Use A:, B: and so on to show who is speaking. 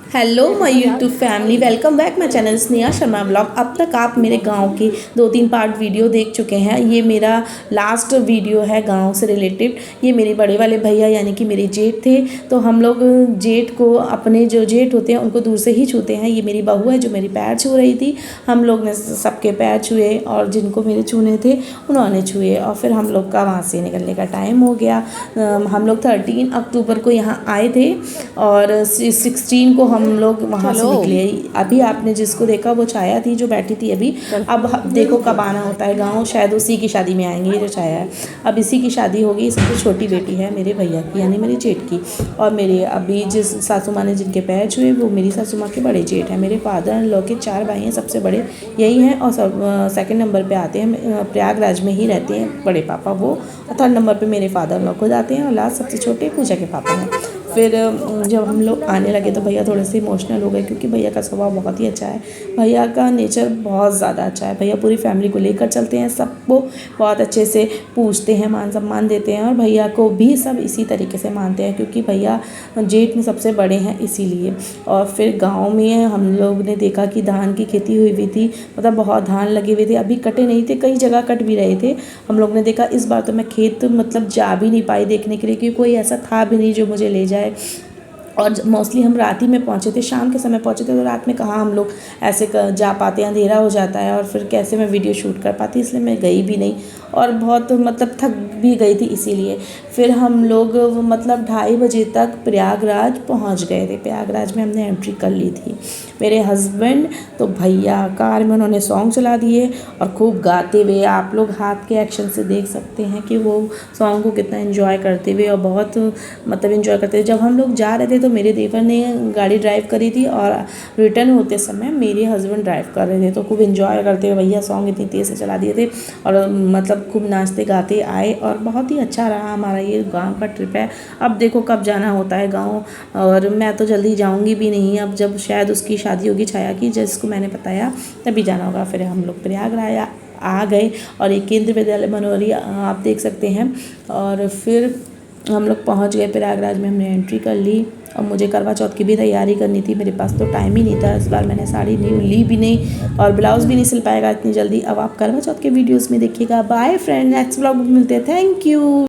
A: Hello my YouTube family, welcome back my channel Sneha Sharma blog. अब तक आप मेरे गांव के 2-3 पार्ट वीडियो देख चुके हैं। ये मेरा लास्ट वीडियो है गांव से रिलेटेड। ये मेरे बड़े वाले भैया यानी कि मेरे जेठ थे। तो हम लोग जेठ को, अपने जो जेठ होते हैं उनको दूर से ही छूते हैं। ये मेरी बहू है जो मेरी पैर छू रही थी। हम लोग ने सबके पैर छुए और जिनको मेरे छूने थे उन्होंने छुए। और फिर हम लोग का वहाँ से निकलने का टाइम हो गया। हम लोग 13 अक्टूबर को यहाँ आए थे और 16 को हम लोग वहाँ से निकले। अभी आपने जिसको देखा वो छाया थी जो बैठी थी अभी। अब देखो कब आना होता है गांव, शायद उसी की शादी में आएंगे। ये जो छाया है अब इसी की शादी होगी। सबसे छोटी बेटी है मेरे भैया की यानी मेरे जेठ की। और मेरे अभी जिस सासू माँ ने जिनके पैर छुए वो मेरी सासू माँ के बड़े जेठ हैं। मेरे फादर इन लॉ के 4 भाई हैं, सबसे बड़े यही हैं। और सब सेकेंड नंबर पर आते हैं, प्रयागराज में ही रहते हैं बड़े पापा वो। और 3rd नंबर पर मेरे फादर इन लॉ खुद आते हैं। और लास्ट सबसे छोटे पूजा के पापा हैं। फिर जब हम लोग आने लगे तो भैया थोड़े से इमोशनल हो गए क्योंकि भैया का स्वभाव बहुत ही अच्छा है। भैया का नेचर बहुत ज़्यादा अच्छा है। भैया पूरी फैमिली को लेकर चलते हैं, सबको बहुत अच्छे से पूछते हैं, मान सम्मान देते हैं। और भैया को भी सब इसी तरीके से मानते हैं क्योंकि भैया जेठ में सबसे बड़े हैं इसीलिए। और फिर गाँव में हम लोग ने देखा कि धान की खेती हुई थी, मतलब बहुत धान लगे हुए थे। अभी कटे नहीं थे, कई जगह कट भी रहे थे। हम लोग ने देखा इस बार तो मैं खेत मतलब जा भी नहीं पाई देखने के लिए क्योंकि कोई ऐसा था भी नहीं जो मुझे ले जाए। और मोस्टली हम रात ही में पहुँचे थे, शाम के समय पहुँचे थे। तो रात में कहाँ हम लोग ऐसे जा पाते हैं, अंधेरा हो जाता है और फिर कैसे मैं वीडियो शूट कर पाती, इसलिए मैं गई भी नहीं। और बहुत मतलब थक भी गई थी इसीलिए। फिर हम लोग मतलब 2:30 बजे तक प्रयागराज पहुंच गए थे। प्रयागराज में हमने एंट्री कर ली थी। मेरे हस्बैंड तो भैया कार में उन्होंने सॉन्ग चला दिए और खूब गाते हुए, आप लोग हाथ के एक्शन से देख सकते हैं कि वो सॉन्ग को कितना एंजॉय करते हुए और बहुत मतलब एंजॉय करते हुए। जब हम लोग जा रहे थे तो मेरे देवर ने गाड़ी ड्राइव करी थी और रिटर्न होते समय मेरे हस्बैंड ड्राइव कर रहे थे। तो खूब एंजॉय करते हुए भैया सॉन्ग इतनी तेज़ से चला दिए थे और मतलब खूब नाचते गाते आए। और बहुत ही अच्छा रहा हमारा ये गांव का ट्रिप है। अब देखो कब जाना होता है गांव, और मैं तो जल्दी जाऊंगी भी नहीं। अब जब शायद उसकी शादी होगी छाया की, जिसको मैंने बताया, तभी जाना होगा। फिर हम लोग प्रयागराज आ गए और एक केंद्रीय विद्यालय बनोरी आप देख सकते हैं। और फिर हम लोग पहुंच गए प्रयागराज में, हमने एंट्री कर ली। और मुझे करवा चौथ की भी तैयारी करनी थी, मेरे पास तो टाइम ही नहीं था। इस बार मैंने साड़ी नहीं ली भी नहीं और ब्लाउज़ भी नहीं सिल पाएगा इतनी जल्दी। अब आप करवा चौथ के वीडियोस में देखिएगा। बाय फ्रेंड, नेक्स्ट ब्लॉग में मिलते हैं। Thank you.